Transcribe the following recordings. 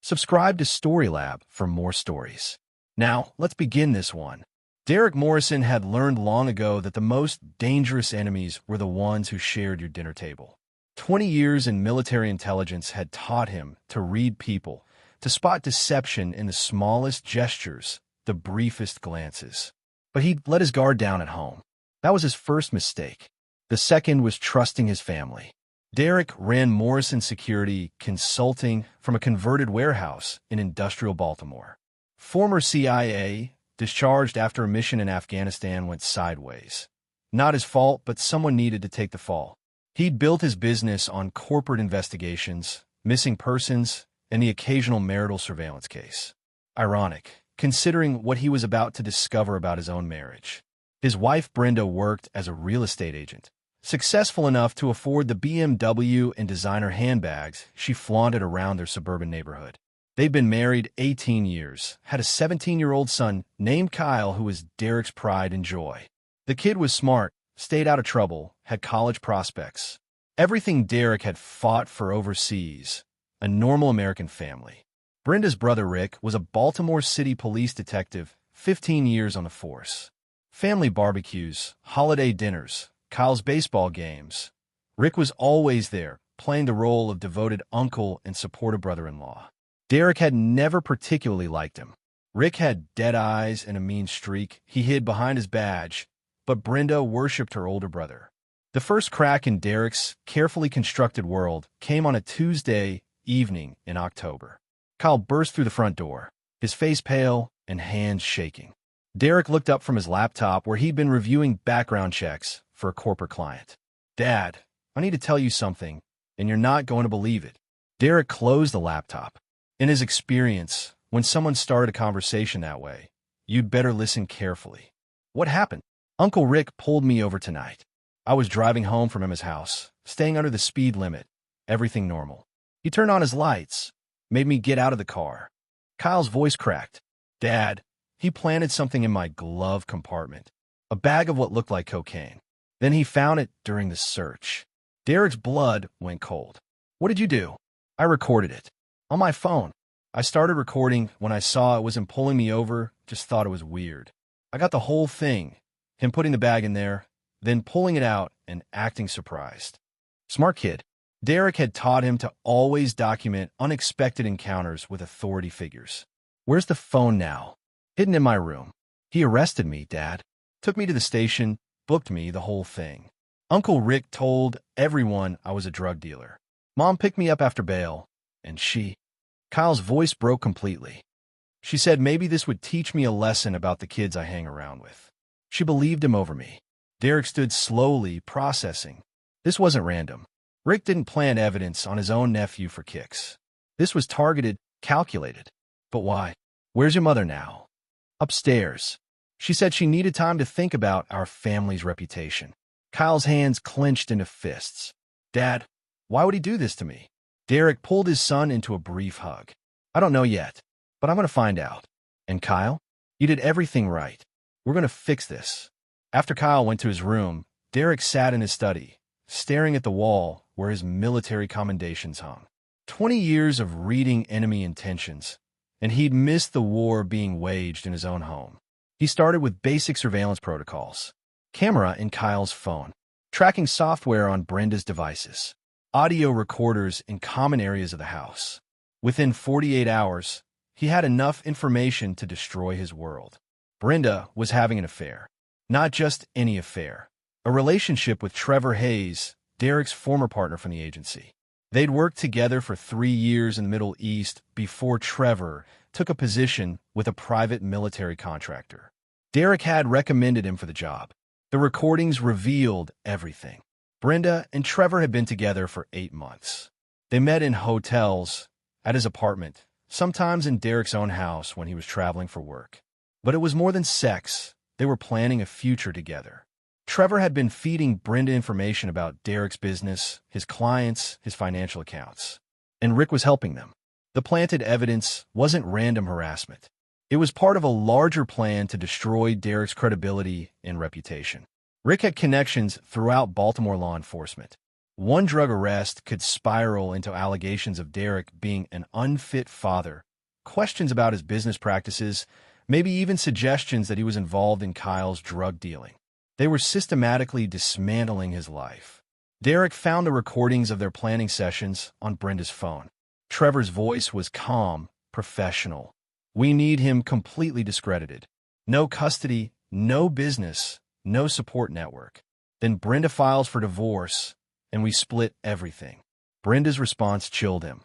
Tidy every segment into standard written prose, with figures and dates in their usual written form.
Subscribe to Storylab for more stories. Now, let's begin this one. Derek Morrison had learned long ago that the most dangerous enemies were the ones who shared your dinner table. 20 years in military intelligence had taught him to read people, to spot deception in the smallest gestures, the briefest glances. But he'd let his guard down at home. That was his first mistake. The second was trusting his family. Derek ran Morrison Security Consulting from a converted warehouse in industrial Baltimore. Former CIA, discharged after a mission in Afghanistan went sideways. Not his fault, but someone needed to take the fall. He'd built his business on corporate investigations, missing persons, and the occasional marital surveillance case. Ironic, considering what he was about to discover about his own marriage. His wife Brenda worked as a real estate agent, successful enough to afford the BMW and designer handbags she flaunted around their suburban neighborhood. They'd been married 18 years, had a 17-year-old son named Kyle who was Derek's pride and joy. The kid was smart, stayed out of trouble, had college prospects. Everything Derek had fought for overseas, a normal American family. Brenda's brother Rick was a Baltimore City police detective, 15 years on the force. Family barbecues, holiday dinners, Kyle's baseball games. Rick was always there, playing the role of devoted uncle and supportive brother-in-law. Derek had never particularly liked him. Rick had dead eyes and a mean streak he hid behind his badge, but Brenda worshipped her older brother. The first crack in Derek's carefully constructed world came on a Tuesday evening in October. Kyle burst through the front door, his face pale and hands shaking. Derek looked up from his laptop where he'd been reviewing background checks for a corporate client. "Dad, I need to tell you something, and you're not going to believe it." Derek closed the laptop. In his experience, when someone started a conversation that way, you'd better listen carefully. "What happened?" "Uncle Rick pulled me over tonight. I was driving home from his house, staying under the speed limit. Everything normal. He turned on his lights, made me get out of the car." Kyle's voice cracked. "Dad, he planted something in my glove compartment, a bag of what looked like cocaine. Then he found it during the search." Derek's blood went cold. "What did you do?" "I recorded it. On my phone. I started recording when I saw it was him pulling me over, just thought it was weird. I got the whole thing, him putting the bag in there, then pulling it out and acting surprised." Smart kid. Derek had taught him to always document unexpected encounters with authority figures. "Where's the phone now?" "Hidden in my room. He arrested me, Dad. Took me to the station, booked me, the whole thing. Uncle Rick told everyone I was a drug dealer. Mom picked me up after bail, and Kyle's voice broke completely. "She said maybe this would teach me a lesson about the kids I hang around with. She believed him over me." Derek stood slowly, processing. This wasn't random. Rick didn't plant evidence on his own nephew for kicks. This was targeted, calculated. But why? "Where's your mother now?" "Upstairs. She said she needed time to think about our family's reputation." Kyle's hands clenched into fists. "Dad, why would he do this to me?" Derek pulled his son into a brief hug. "I don't know yet, but I'm going to find out. And Kyle, you did everything right. We're going to fix this." After Kyle went to his room, Derek sat in his study, staring at the wall where his military commendations hung. 20 years of reading enemy intentions, and he'd missed the war being waged in his own home. He started with basic surveillance protocols. Camera in Kyle's phone, tracking software on Brenda's devices, audio recorders in common areas of the house. Within 48 hours, he had enough information to destroy his world. Brenda was having an affair. Not just any affair. A relationship with Trevor Hayes, Derek's former partner from the agency. They'd worked together for 3 years in the Middle East before Trevor took a position with a private military contractor. Derek had recommended him for the job. The recordings revealed everything. Brenda and Trevor had been together for 8 months. They met in hotels, at his apartment, sometimes in Derek's own house when he was traveling for work. But it was more than sex. They were planning a future together. Trevor had been feeding Brenda information about Derek's business, his clients, his financial accounts. And Rick was helping them. The planted evidence wasn't random harassment. It was part of a larger plan to destroy Derek's credibility and reputation. Rick had connections throughout Baltimore law enforcement. One drug arrest could spiral into allegations of Derek being an unfit father, questions about his business practices, maybe even suggestions that he was involved in Kyle's drug dealing. They were systematically dismantling his life. Derek found the recordings of their planning sessions on Brenda's phone. Trevor's voice was calm, professional. We need him completely discredited. No custody, no business, no support network. Then Brenda files for divorce, and we split everything. Brenda's response chilled him.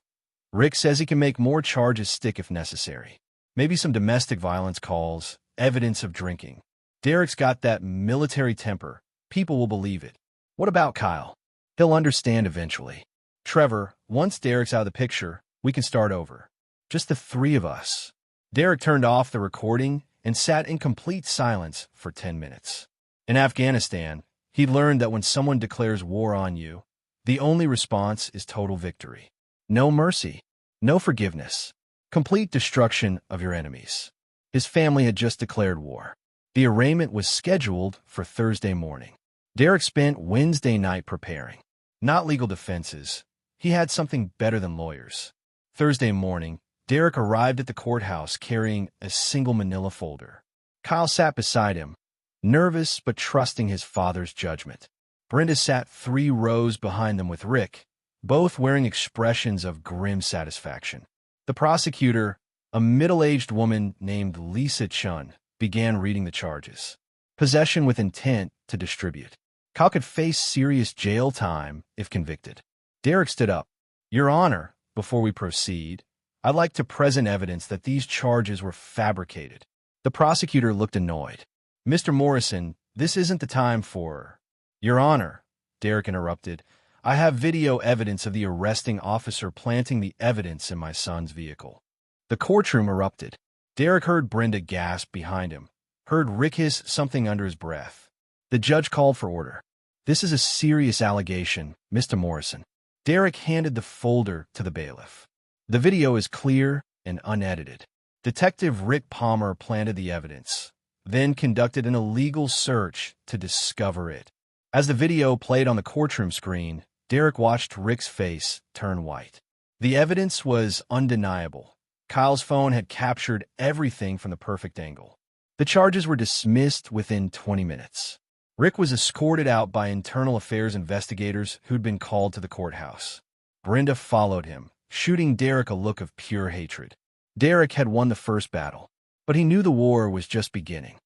Rick says he can make more charges stick if necessary. Maybe some domestic violence calls, evidence of drinking. Derek's got that military temper. People will believe it. What about Kyle? He'll understand eventually. Trevor, once Derek's out of the picture, we can start over. Just the three of us. Derek turned off the recording and sat in complete silence for 10 minutes. In Afghanistan, he learned that when someone declares war on you, the only response is total victory. No mercy, no forgiveness, complete destruction of your enemies. His family had just declared war. The arraignment was scheduled for Thursday morning. Derek spent Wednesday night preparing. Not legal defenses. He had something better than lawyers. Thursday morning, Derek arrived at the courthouse carrying a single manila folder. Kyle sat beside him, nervous but trusting his father's judgment. Brenda sat 3 rows behind them with Rick, both wearing expressions of grim satisfaction. The prosecutor, a middle-aged woman named Lisa Chun, began reading the charges. Possession with intent to distribute. Kyle could face serious jail time if convicted. Derek stood up. Your Honor, before we proceed, I'd like to present evidence that these charges were fabricated. The prosecutor looked annoyed. Mr. Morrison, this isn't the time for... Your Honor, Derek interrupted, I have video evidence of the arresting officer planting the evidence in my son's vehicle. The courtroom erupted. Derek heard Brenda gasp behind him, heard Rick hiss something under his breath. The judge called for order. This is a serious allegation, Mr. Morrison. Derek handed the folder to the bailiff. The video is clear and unedited. Detective Rick Palmer planted the evidence, then conducted an illegal search to discover it. As the video played on the courtroom screen, Derek watched Rick's face turn white. The evidence was undeniable. Kyle's phone had captured everything from the perfect angle. The charges were dismissed within 20 minutes. Rick was escorted out by internal affairs investigators who'd been called to the courthouse. Brenda followed him, shooting Derek a look of pure hatred. Derek had won the first battle, but he knew the war was just beginning.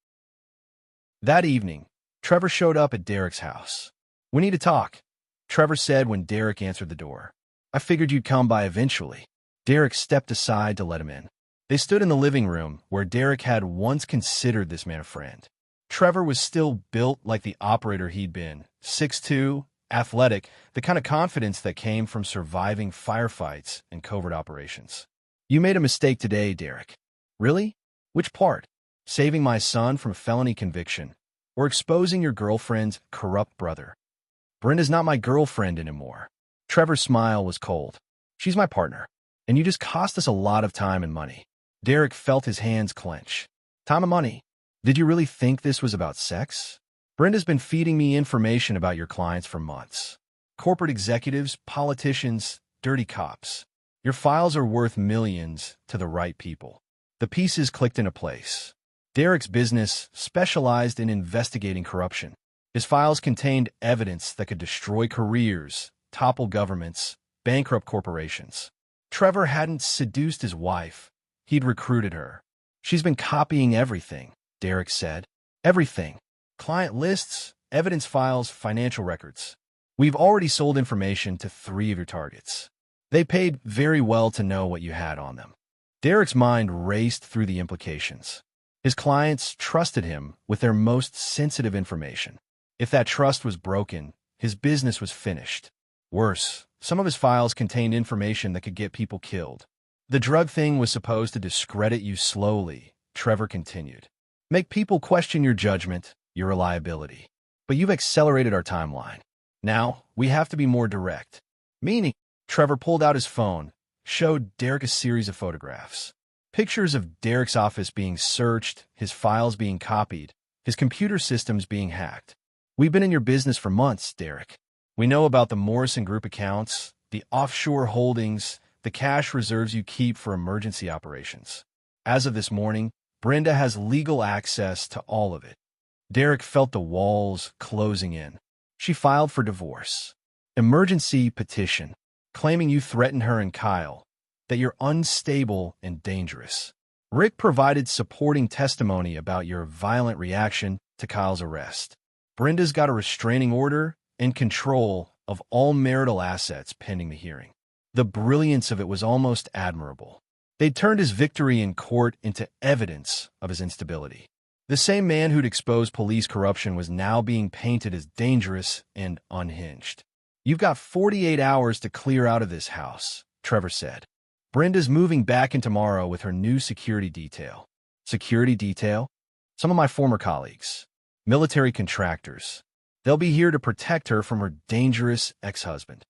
That evening, Trevor showed up at Derek's house. We need to talk, Trevor said when Derek answered the door. I figured you'd come by eventually. Derek stepped aside to let him in. They stood in the living room where Derek had once considered this man a friend. Trevor was still built like the operator he'd been, 6'2", athletic, the kind of confidence that came from surviving firefights and covert operations. You made a mistake today, Derek. Really? Which part? Saving my son from a felony conviction, or exposing your girlfriend's corrupt brother? Brenda's not my girlfriend anymore. Trevor's smile was cold. She's my partner, and you just cost us a lot of time and money. Derek felt his hands clench. Time and money. Did you really think this was about sex? Brenda's been feeding me information about your clients for months. Corporate executives, politicians, dirty cops. Your files are worth millions to the right people. The pieces clicked into place. Derek's business specialized in investigating corruption. His files contained evidence that could destroy careers, topple governments, bankrupt corporations. Trevor hadn't seduced his wife. He'd recruited her. She's been copying everything, Derek said. Everything. Client lists, evidence files, financial records. We've already sold information to 3 of your targets. They paid very well to know what you had on them. Derek's mind raced through the implications. His clients trusted him with their most sensitive information. If that trust was broken, his business was finished. Worse, some of his files contained information that could get people killed. The drug thing was supposed to discredit you slowly, Trevor continued. Make people question your judgment, your reliability. But you've accelerated our timeline. Now, we have to be more direct. Meaning, Trevor pulled out his phone, showed Derek a series of photographs. Pictures of Derek's office being searched, his files being copied, his computer systems being hacked. We've been in your business for months, Derek. We know about the Morrison Group accounts, the offshore holdings, the cash reserves you keep for emergency operations. As of this morning, Brenda has legal access to all of it. Derek felt the walls closing in. She filed for divorce. Emergency petition, claiming you threatened her and Kyle, that you're unstable and dangerous. Rick provided supporting testimony about your violent reaction to Kyle's arrest. Brenda's got a restraining order and control of all marital assets pending the hearing. The brilliance of it was almost admirable. They'd turned his victory in court into evidence of his instability. The same man who'd exposed police corruption was now being painted as dangerous and unhinged. You've got 48 hours to clear out of this house, Trevor said. Brenda's moving back in tomorrow with her new security detail. Security detail? Some of my former colleagues. Military contractors. They'll be here to protect her from her dangerous ex-husband.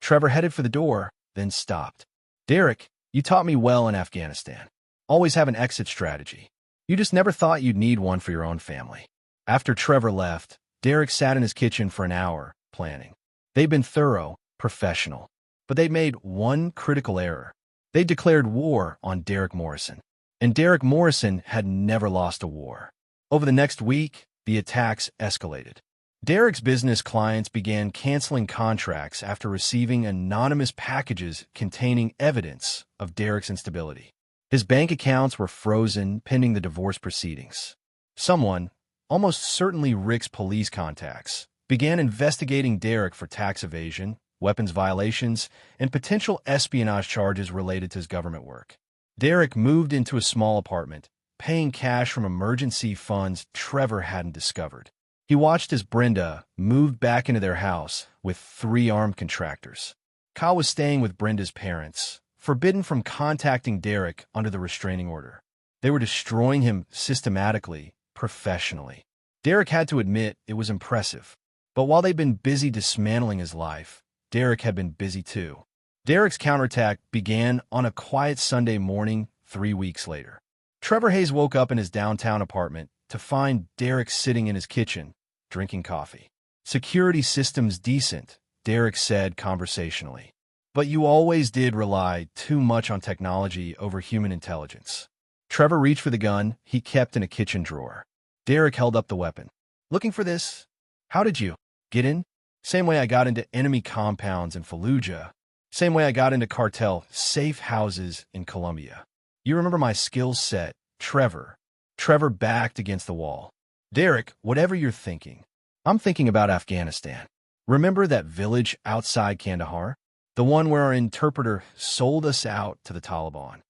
Trevor headed for the door, then stopped. Derek, you taught me well in Afghanistan. Always have an exit strategy. You just never thought you'd need one for your own family. After Trevor left, Derek sat in his kitchen for an hour, planning. They'd been thorough, professional, but they'd made one critical error. They declared war on Derek Morrison, and Derek Morrison had never lost a war. Over the next week, the attacks escalated. Derek's business clients began canceling contracts after receiving anonymous packages containing evidence of Derek's instability. His bank accounts were frozen pending the divorce proceedings. Someone, almost certainly Rick's police contacts, began investigating Derek for tax evasion, weapons violations, and potential espionage charges related to his government work. Derek moved into a small apartment, paying cash from emergency funds Trevor hadn't discovered. He watched as Brenda moved back into their house with 3 armed contractors. Kyle was staying with Brenda's parents, forbidden from contacting Derek under the restraining order. They were destroying him systematically, professionally. Derek had to admit it was impressive. But while they'd been busy dismantling his life, Derek had been busy too. Derek's counterattack began on a quiet Sunday morning 3 weeks later. Trevor Hayes woke up in his downtown apartment to find Derek sitting in his kitchen, drinking coffee. Security systems decent, Derek said conversationally. But you always did rely too much on technology over human intelligence. Trevor reached for the gun he kept in a kitchen drawer. Derek held up the weapon. Looking for this? How did you get in? Same way I got into enemy compounds in Fallujah. Same way I got into cartel safe houses in Colombia. You remember my skill set, Trevor. Trevor backed against the wall. Derek, whatever you're thinking, I'm thinking about Afghanistan. Remember that village outside Kandahar? The one where our interpreter sold us out to the Taliban.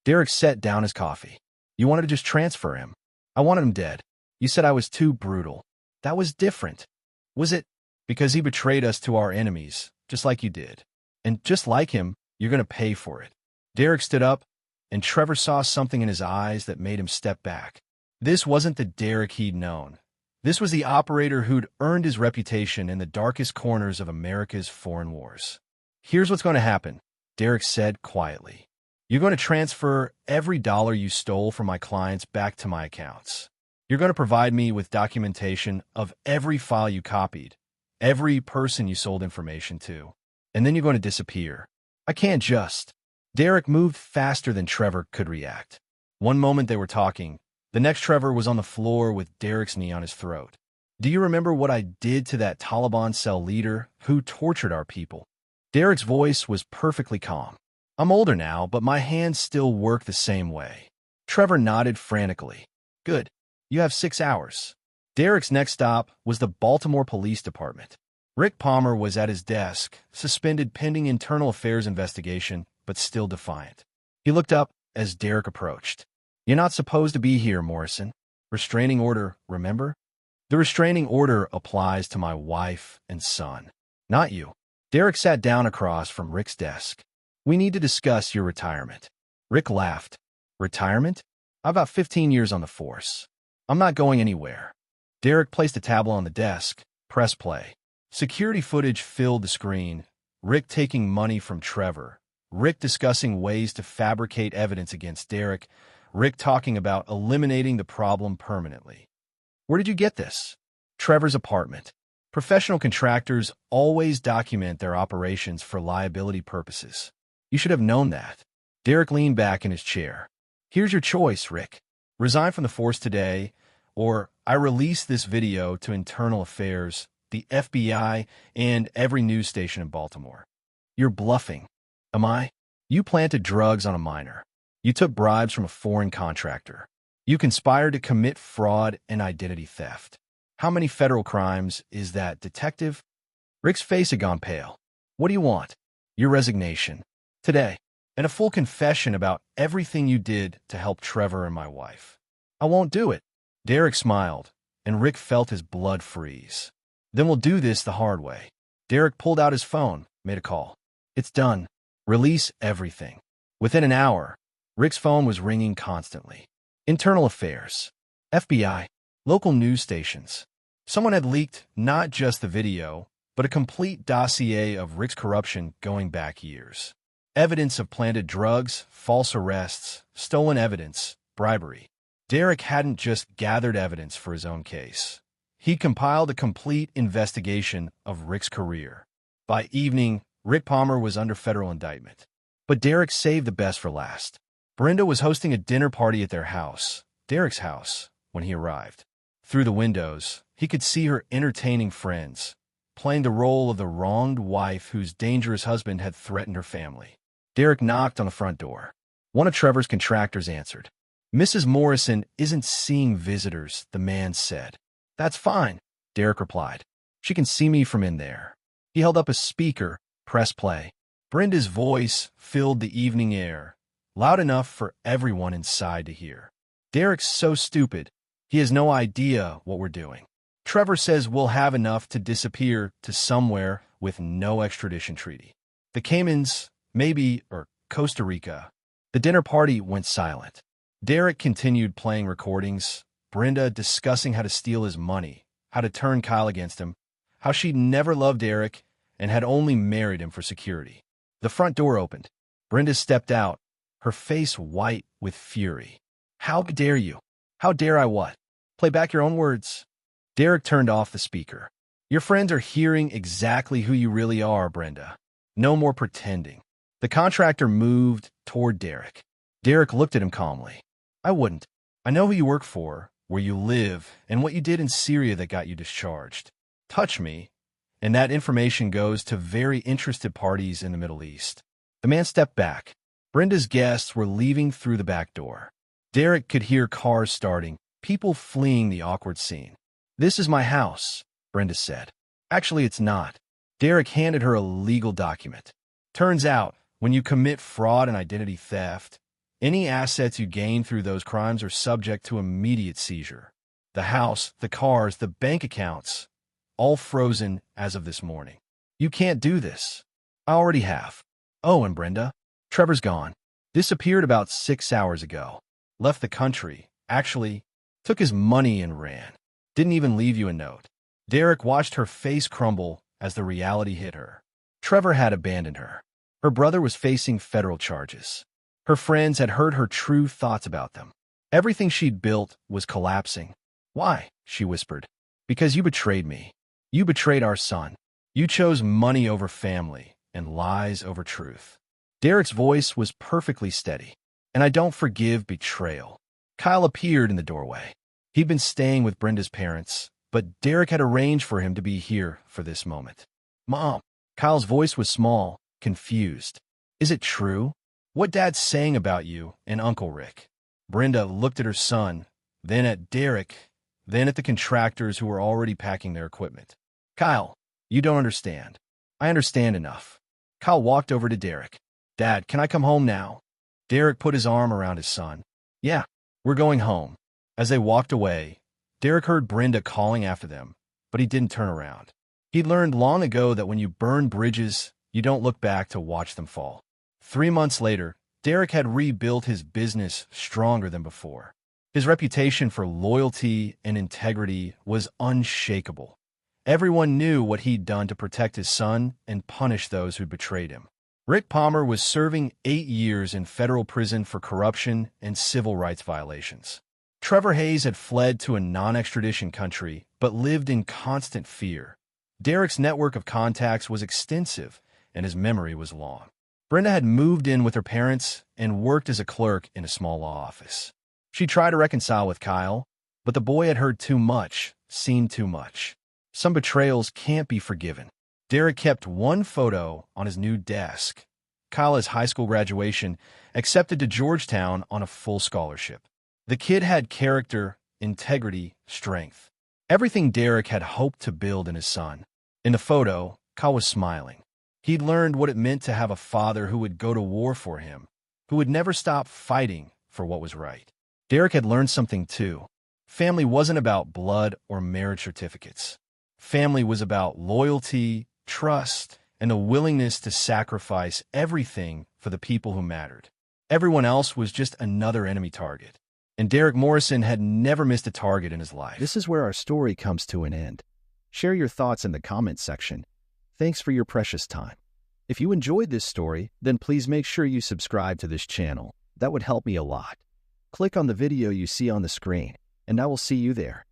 Derek set down his coffee. You wanted to just transfer him. I wanted him dead. You said I was too brutal. That was different. Was it? Because he betrayed us to our enemies, just like you did. And just like him, you're going to pay for it. Derek stood up, and Trevor saw something in his eyes that made him step back. This wasn't the Derek he'd known. This was the operator who'd earned his reputation in the darkest corners of America's foreign wars. Here's what's going to happen, Derek said quietly. You're going to transfer every dollar you stole from my clients back to my accounts. You're going to provide me with documentation of every file you copied, every person you sold information to, and then you're going to disappear. I can't just. Derek moved faster than Trevor could react. One moment they were talking, the next Trevor was on the floor with Derek's knee on his throat. Do you remember what I did to that Taliban cell leader who tortured our people? Derek's voice was perfectly calm. I'm older now, but my hands still work the same way. Trevor nodded frantically. Good. You have 6 hours. Derek's next stop was the Baltimore Police Department. Rick Palmer was at his desk, suspended pending internal affairs investigation, but still defiant. He looked up as Derek approached. You're not supposed to be here, Morrison. Restraining order, remember? The restraining order applies to my wife and son, not you. Derek sat down across from Rick's desk. We need to discuss your retirement. Rick laughed. Retirement? I've got 15 years on the force. I'm not going anywhere. Derek placed a tablet on the desk. Press play. Security footage filled the screen. Rick taking money from Trevor. Rick discussing ways to fabricate evidence against Derek. Rick talking about eliminating the problem permanently. Where did you get this? Trevor's apartment. Professional contractors always document their operations for liability purposes. You should have known that. Derek leaned back in his chair. Here's your choice, Rick. Resign from the force today, or I release this video to Internal Affairs, the FBI, and every news station in Baltimore. You're bluffing. Am I? You planted drugs on a minor. You took bribes from a foreign contractor. You conspired to commit fraud and identity theft. How many federal crimes is that, detective? Rick's face had gone pale. What do you want? Your resignation. Today. And a full confession about everything you did to help Trevor and my wife. I won't do it. Derek smiled, and Rick felt his blood freeze. Then we'll do this the hard way. Derek pulled out his phone, made a call. It's done. Release everything. Within an hour, Rick's phone was ringing constantly. Internal Affairs, FBI, local news stations. Someone had leaked not just the video, but a complete dossier of Rick's corruption going back years. Evidence of planted drugs, false arrests, stolen evidence, bribery. Derek hadn't just gathered evidence for his own case. He compiled a complete investigation of Rick's career. By evening, Rick Palmer was under federal indictment. But Derek saved the best for last. Brenda was hosting a dinner party at their house, Derek's house, when he arrived. Through the windows, he could see her entertaining friends, playing the role of the wronged wife whose dangerous husband had threatened her family. Derek knocked on the front door. One of Trevor's contractors answered. Mrs. Morrison isn't seeing visitors, the man said. That's fine, Derek replied. She can see me from in there. He held up a speaker, press play. Brenda's voice filled the evening air, loud enough for everyone inside to hear. Derek's so stupid, he has no idea what we're doing. Trevor says we'll have enough to disappear to somewhere with no extradition treaty. The Caymans, maybe, or Costa Rica. The dinner party went silent. Derek continued playing recordings, Brenda discussing how to steal his money, how to turn Kyle against him, how she'd never loved Derek and had only married him for security. The front door opened. Brenda stepped out, her face white with fury. How dare you? How dare I what? Play back your own words. Derek turned off the speaker. Your friends are hearing exactly who you really are, Brenda. No more pretending. The contractor moved toward Derek. Derek looked at him calmly. I wouldn't. I know who you work for, where you live, and what you did in Syria that got you discharged. Touch me, and that information goes to very interested parties in the Middle East. The man stepped back. Brenda's guests were leaving through the back door. Derek could hear cars starting, people fleeing the awkward scene. This is my house, Brenda said. Actually, it's not. Derek handed her a legal document. Turns out, when you commit fraud and identity theft, any assets you gain through those crimes are subject to immediate seizure. The house, the cars, the bank accounts, all frozen as of this morning. You can't do this. I already have. Oh, and Brenda? Trevor's gone. Disappeared about 6 hours ago. Left the country. Actually, took his money and ran. Didn't even leave you a note. Derek watched her face crumble as the reality hit her. Trevor had abandoned her. Her brother was facing federal charges. Her friends had heard her true thoughts about them. Everything she'd built was collapsing. Why? She whispered. Because you betrayed me. You betrayed our son. You chose money over family and lies over truth. Derek's voice was perfectly steady. And I don't forgive betrayal. Kyle appeared in the doorway. He'd been staying with Brenda's parents, but Derek had arranged for him to be here for this moment. Mom. Kyle's voice was small, confused. Is it true? What Dad's saying about you and Uncle Rick? Brenda looked at her son, then at Derek, then at the contractors who were already packing their equipment. Kyle, you don't understand. I understand enough. Kyle walked over to Derek. Dad, can I come home now? Derek put his arm around his son. Yeah, we're going home. As they walked away, Derek heard Brenda calling after them, but he didn't turn around. He'd learned long ago that when you burn bridges, you don't look back to watch them fall. 3 months later, Derek had rebuilt his business stronger than before. His reputation for loyalty and integrity was unshakable. Everyone knew what he'd done to protect his son and punish those who betrayed him. Rick Palmer was serving 8 years in federal prison for corruption and civil rights violations. Trevor Hayes had fled to a non-extradition country, but lived in constant fear. Derek's network of contacts was extensive, and his memory was long. Brenda had moved in with her parents and worked as a clerk in a small law office. She tried to reconcile with Kyle, but the boy had heard too much, seen too much. Some betrayals can't be forgiven. Derek kept one photo on his new desk. Kyle's high school graduation, accepted to Georgetown on a full scholarship. The kid had character, integrity, strength. Everything Derek had hoped to build in his son. In the photo, Kyle was smiling. He'd learned what it meant to have a father who would go to war for him, who would never stop fighting for what was right. Derek had learned something too. Family wasn't about blood or marriage certificates. Family was about loyalty, trust, and a willingness to sacrifice everything for the people who mattered. Everyone else was just another enemy target. And Derek Morrison had never missed a target in his life. This is where our story comes to an end. Share your thoughts in the comments section. Thanks for your precious time. If you enjoyed this story, then please make sure you subscribe to this channel. That would help me a lot. Click on the video you see on the screen, and I will see you there.